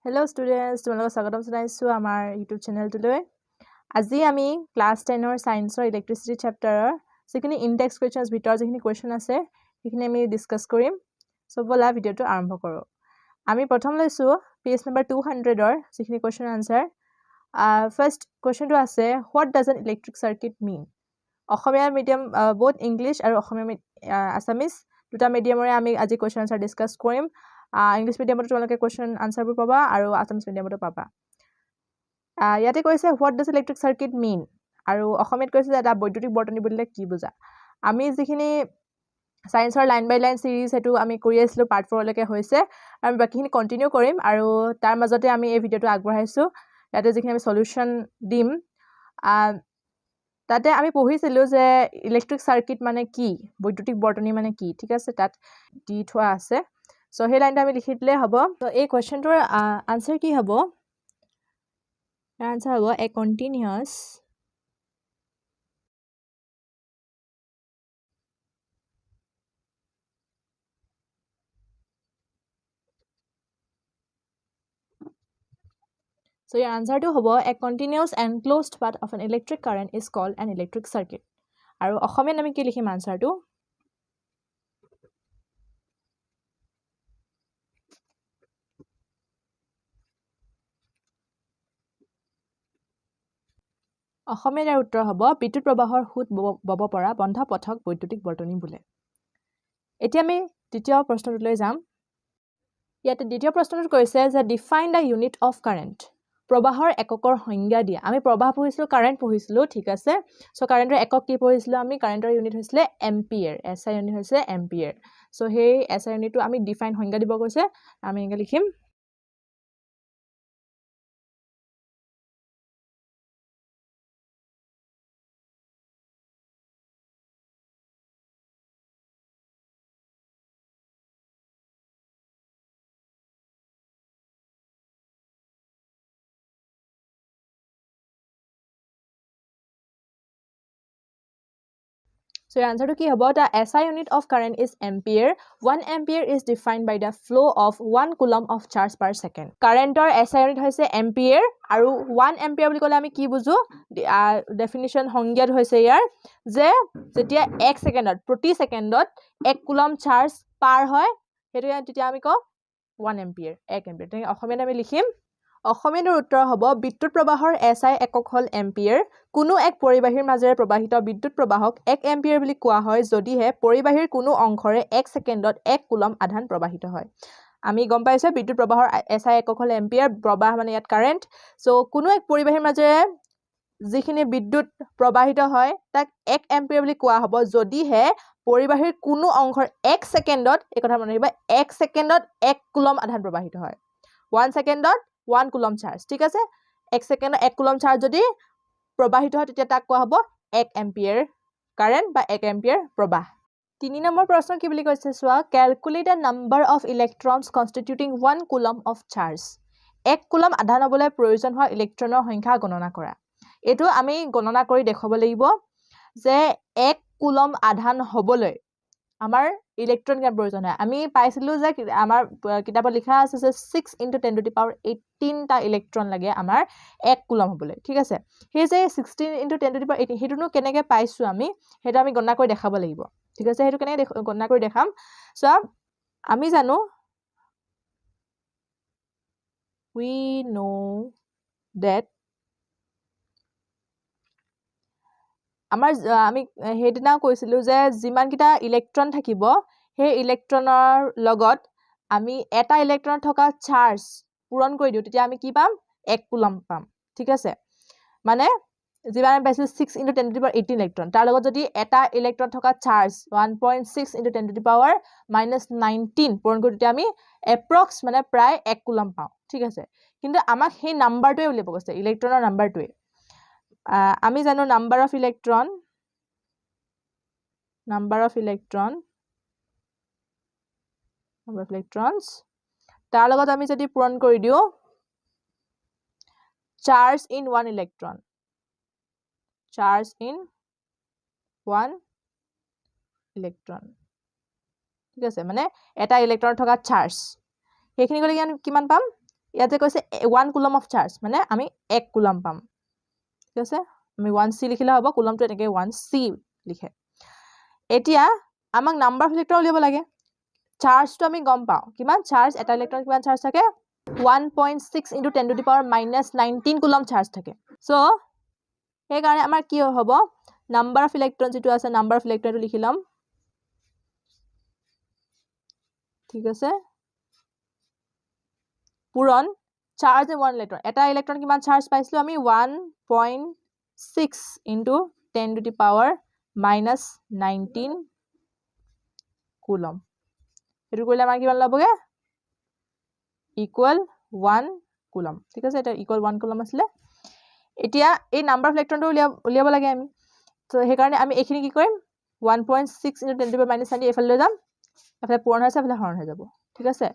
Hello students, তোমালোকক স্বাগতম জনাইছো আমাৰ YouTube চেনেলটোলৈ। আজি আমি ক্লাস 10 ৰ সায়েন্সৰ ইলেক্ট্ৰিসিটি চেপ্টাৰৰ যিখিনি ইনডেক্স কোৱেশ্চনছ ভিতৰ যিখিনি কোৱেশ্চন আছে সেইখিনি আমি ডিসকাস কৰিম। সো বলা ভিডিওটো আৰম্ভ কৰো। আমি প্ৰথম লৈছো পেজ নম্বৰ 200 ৰ যিখিনি কোৱেশ্চন আনসাৰ। ফাৰ্স্ট কোৱেশ্চনটো আছে what does an electric circuit mean? Asomiya medium both English আৰু অসমীয়া আসামিজ দুটা মিডিয়ামৰে আমি আজি কোৱেশ্চন আনসাৰ ডিসকাস কৰিম। English medium তোমালোকে question answer বোৰ পাবা আৰু Assamese medium পাবা। ইয়াতে কৈছে what does electric circuit mean আৰু অসমীয়াত কৈছে এটা বৈদ্যুতিক বৰ্তনী বুলিলে কি বুজা। আমি যিখিনি সায়েন্সৰ লাইন বাই লাইন সিৰিজ হেতু আমি কৰি আছিলো পাৰ্ট 4 লৈকে হৈছে আৰু বাকিখিনি কন্টিনিউ কৰিম আৰু তাৰ মাজতে আমি এই ভিডিওটো আগবঢ়াইছো। ইয়াতে যিখিনি আমি সলিউশন দিম তাতে আমি পঢ়িছিলো যে ইলেক্ট্ৰিক সাৰ্কিট মানে কি, বৈদ্যুতিক বৰ্তনী মানে কি, ঠিক আছে, তাত দি থোৱা আছে। So hey line আমি লিখি দিলে হ'ব। So এই কোৱেশ্চনটোৰ আনসাৰ কি হ'ব? আনসাৰ হ'ব a continuous So your answer to হ'ব a continuous and closed path of an electric current is called an electric circuit. আৰু অসমীয়াত আমি কি লিখিম আনসাৰটো? অসমীয়াৰ উত্তৰ হ'ব বিদ্যুৎ প্ৰবাহৰ সুত বব পৰা বন্ধ পথক বৈদ্যুতিক বৰ্তনী বোলে। এতিয়া আমি দ্বিতীয় প্ৰশ্নটোলৈ যাম। ইয়াতে দ্বিতীয় প্ৰশ্নটোত কৈছে যে define the unit of current. প্ৰবাহৰ এককৰ সংজ্ঞা দিয়া। আমি প্ৰবাহ পঢ়িছিলো, কাৰেন্ট পঢ়িছিলো, ঠিক আছে। সো কাৰেন্টৰ একক কি পঢ়িছিলো আমি? কাৰেন্টৰ ইউনিট হৈছিলে এম্পিয়াৰ, এসআই ইউনিট হৈছে এম্পিয়াৰ। সো সেই এসআই ইউনিটটো আমি ডিফাইন সংজ্ঞা দিব কৈছে, আমি এনেকৈ লিখিম So your answer to কি হ'ব? The SI unit of current is ampere. 1 ampere is defined by the flow of 1 coulomb of charge per second. Currentৰ SI unit হৈছে ampere আৰু 1 ampere বুলি ক'লে আমি কি বুজো? Definition সংজ্ঞাত হৈছে ইয়াৰ যে যেতিয়া 1 সেকেন্ডত প্ৰতি সেকেন্ডত 1 কুলম চাৰ্জ পাৰ হয় হেতু তেতিয়া আমি কওঁ 1 ampere, 1 ampere। তেনে অসমীয়াত আমি লিখিম অসমীয়াৰ উত্তৰ হ'ব বিদ্যুৎ প্ৰবাহৰ SI একক হ'ল এম্পিয়াৰ। কোনো এক পৰিবাহীৰ মাজেৰে প্ৰবাহিত বিদ্যুৎ প্ৰবাহক 1 এম্পিয়াৰ বুলি কোৱা হয় যদিহে পৰিবাহীৰ কোনো অংশৰে 1 সেকেন্ডত 1 কুলম আধান প্ৰবাহিত হয়। আমি গম পাইছো বিদ্যুৎ প্ৰবাহৰ SI একক হ'ল এম্পিয়াৰ, প্ৰবাহ মানে ইয়াত কাৰেন্ট। সো কোনো এক পৰিবাহীৰ মাজেৰে যিখিনি বিদ্যুৎ প্ৰবাহিত হয় তাক 1 এম্পিয়াৰ বুলি কোৱা হ'ব যদিহে পৰিবাহীৰ কোনো অংশৰ 1 সেকেন্ডত, এই কথা মনত ৰাখিবা, 1 সেকেন্ডত 1 কুলম আধান প্ৰবাহিত হয়। 1 সেকেন্ডত 1 কুলম চাৰ্জ, ঠিক আছে। 1 সেকেন্ডত 1 কুলম চাৰ্জ যদি প্ৰবাহিত হয় তেতিয়া তাক কোৱা হ'ব 1 এম্পিয়াৰ কাৰেন্ট বা 1 এম্পিয়াৰ প্ৰবাহ। 3 নম্বৰ প্ৰশ্ন কি বুলি কৈছে চোৱা, calculate the number of electrons constituting 1 coulomb of charge. 1 coulomb আধান হ'বলৈ প্ৰয়োজন হোৱা ইলেক্ট্ৰনৰ সংখ্যা গণনা কৰা। এটো আমি গণনা কৰি দেখাব লাগিব যে 1 কুলম আধান হ'বলৈ আমাৰ ইলেক্ট্ৰন কিমান প্ৰয়োজন হয়। আমি পাইছিলো যে আমাৰ কিতাপত লিখা আছে যে 6 × 10⁻18 টা ইলেক্ট্ৰন লাগে আমাৰ 1 কুলম হ'বলৈ, ঠিক আছে। সেই যে 16 × 10⁻18 হেতুনো কেনেকৈ পাইছো আমি, হেতু আমি গণনা কৰি দেখাব লাগিব, ঠিক আছে। হেতু কেনেকৈ গণনা কৰি দেখাম সো আমি জানো we know that আমাৰ আমি হেদিনা কৈছিলো যে যিমান কিটা ইলেক্ট্ৰন থাকিব সেই ইলেক্ট্ৰনৰ লগত আমি এটা ইলেক্ট্ৰন থকা চাৰ্জ পূৰণ কৰি দিও তেতিয়া আমি কি পাম? 1 কুলম পাম, ঠিক আছে। মানে যিমান পাইছো 6 × 10⁻18 ইলেক্ট্ৰন, তাৰ লগত যদি এটা ইলেক্ট্ৰন থকা চাৰ্জ 1.6 × 10⁻19 পূৰণ কৰি তেতিয়া আমি এপ্ৰক্স মানে প্ৰায় 1 কুলম পাওঁ, ঠিক আছে। কিন্তু আমাক সেই নাম্বাৰটোৱে উলিয়াব কৈছে, ইলেক্ট্ৰনৰ নাম্বাৰটোৱে। আমি জানো number of electrons তাৰ লগত আমি যদি পূৰণ কৰি দিও charge in 1 electron, ঠিক আছে। মানে এটা ইলেক্ট্ৰন থকা চাৰ্জ সেইখিনি গলে কিমান পাম? ইয়াতে কৈছে 1 কুলম অফ চাৰ্জ মানে আমি 1 কুলম পাম ঠিক আছে আমি 1c লিখিলে হ'ব কুলমটো এনেকৈ 1c লিখে এতিয়া আমাক নাম্বাৰ অফ ইলেক্ট্ৰন উলিয়াব লাগে চাৰ্জটো আমি গম পাওঁ কিমান চাৰ্জ এটা ইলেক্ট্ৰন কিমান চাৰ্জ থাকে 1.6 into 10 to the power minus 19 coulomb charge থাকে সো সেই কাৰণে আমাৰ কি হ'ব নাম্বাৰ অফ ইলেক্ট্ৰন যেটো আছে নাম্বাৰ অফ ইলেক্ট্ৰনটো লিখি লম ঠিক আছে পূৰণ চাৰ্জ ইন 1 ইলেক্ট্ৰন এটা ইলেক্ট্ৰন কিমান চাৰ্জ পাইছিলো আমি 1.6 into 10 to the power minus 19 coulomb এটো কৰিলে আমাৰ কিমান লবগে ইকুৱেল 1 কুলম ঠিক আছে এটা ইকুৱেল 1 কুলম আছিল এতিয়া এই নাম্বাৰ অফ ইলেক্ট্ৰনটো উলিয়াব লাগে আমি তো সেই কাৰণে আমি এখিনি কি কৰিম 1.6 into 10 to the power minus 19 এফালে লৈ যাম এফালে পূৰণ হৈছে এফালে হৰণ হৈ যাব ঠিক আছে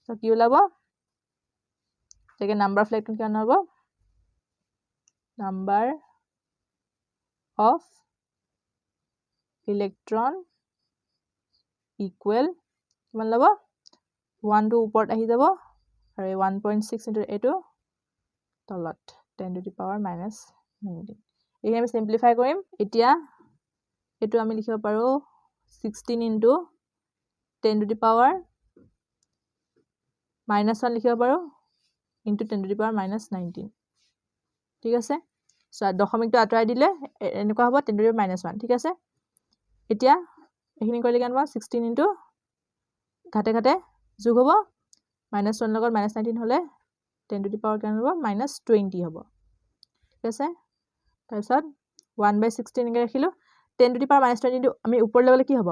তো কি ওলাব Second number of electron কিমান হ'ব number of electron equal কিমান ল'ব 1 টো ওপৰত আহি যাব আৰু 1.6 into এটো তলত 10 to the power minus 19 এই আমি সিম্পলিফাই কৰিম এতিয়া এটো আমি লিখিব পাৰো 16 into 10 to the power minus 1 লিখিব পাৰো into 10 to the power minus 19 ঠিক আছে সো দশমিকটো আঁতৰাই দিলে এনেকুৱা হ'ব 10 to the power minus 1 ঠিক আছে এতিয়া এখিনি কৰিলে কেন হ'ব 16 into ঘাটে ঘাটে যোগ হ'ব minus 1 লগত minus 19 হলে 10 to the power কেন হ'ব minus 20 হ'ব ঠিক আছে তাৰপিছত 1/16 এনেকৈ ৰাখিলো 10 to the power minus 20 আমি ওপৰ লেভেলে কি হ'ব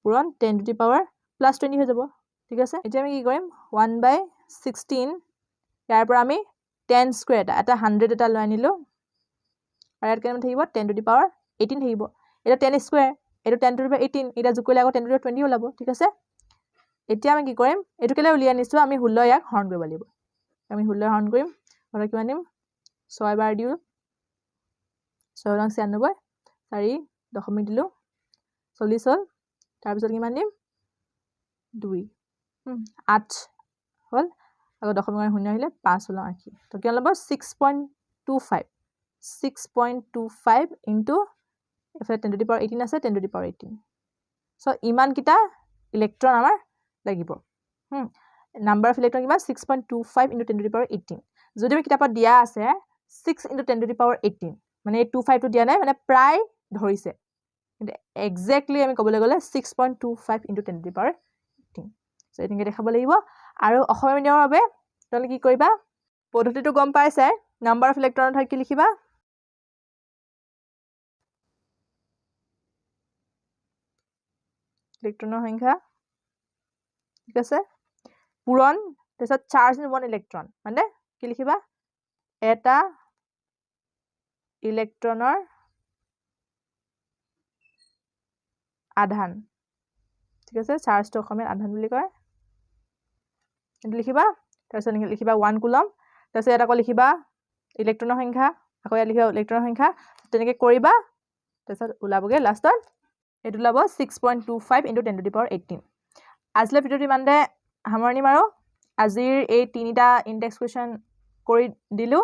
পূৰণ 10 to the power plus 20 হৈ যাব ঠিক আছে এতিয়া আমি কি কৰিম 1/16 ইয়াৰ পৰা আমি 10 স্কয়াৰ এটা 100 এটা লৈ আনিলো আৰু ইয়াত কেনে থাকিব 10 to the power 18 থাকিব এটা 10 স্কয়াৰ এটা 10 to the power 18 এটা যোগ কৰিলে আকৌ 10 to the power 20 ওলাব ঠিক আছে এতিয়া আমি কি কৰিম এটো কেলে উলিয়াই আনিছো আমি 16 ইয়াক হৰণ কৰিব লাগিব আমি 16 হৰণ কৰিম আৰু কিমান দিম 6 বাৰ দিও 6 ৰং 96 4 দশমিক দিলো 40 হল তাৰ পিছত কিমান দিম 2 8 হল আকৌ দশমিকৰ শূন্য আহিলে 5 হল আকি তো কি হ'ব 6.25 into এফালে 10 to the power 18 আছে 10 to the power 18 সো ইমান কিটা ইলেক্ট্ৰন আমাৰ লাগিব নাম্বাৰ অফ ইলেক্ট্ৰন কিমান 6.25 into 10 to the power 18 যদি আমি কিতাপত দিয়া আছে 6 into 10 to the power 18 মানে এই 25 টো দিয়া নাই মানে প্ৰায় ধৰিছে কিন্তু এক্স্যাক্টলি আমি কবলৈ গলে 6.25 into 10 to the power 18 so এটিকে দেখাব লাগিব আৰু অসমীয়া মিডিয়ামৰ বাবে তাহলে কি কৰিবা পদ্ধতিটো গম পাইছে নাম্বাৰ অফ ইলেক্ট্ৰনৰ ঠাইত কি লিখিবা ইলেক্ট্ৰনৰ সংখ্যা ঠিক আছে পূৰণ তাৰপিছত চাৰ্জ ইন 1 ইলেক্ট্ৰন মানে কি লিখিবা এটা ইলেক্ট্ৰনৰ আধান ঠিক আছে চাৰ্জটো অসমীয়াত আধান বুলি কয় এটো লিখিবা তাৰপিছত লিখিবা 1 কুলম তাৰপিছত এটা আকৌ লিখিবা ইলেক্ট্ৰনৰ সংখ্যা আকৌ ইয়াত লিখিবা ইলেক্ট্ৰনৰ সংখ্যা তেনেকৈ কৰিবা তাৰপিছত ওলাবগে লাষ্টত এটো ওলাব 6.25 into 10 to the power 18 আজিলে ভিডিওটো ইমানতে সামৰণি মাৰো আজিৰ এই তিনিটা ইনডেক্স কোৱেশ্চন কৰি দিলো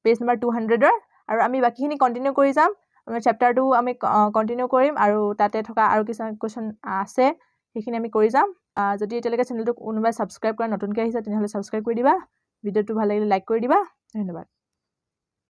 পেজ নম্বৰ 200 ৰ আৰু আমি বাকিখিনি কন্টিনিউ কৰি যাম আমাৰ চ্যাপ্টাৰটো আমি কন্টিনিউ কৰিম আৰু তাতে থকা আৰু কিছু কোৱেশ্চন আছে সেইখিনি আমি কৰি যাম যদি এতিয়ালৈকে চেনেলটো কোনোবাই সাবস্ক্ৰাইব কৰা নতুনকৈ আহিছে তেনেহলে সাবস্ক্ৰাইব কৰি দিবা ভিডিওটো ভাল লাগিলে লাইক কৰি দিবা ধন্যবাদ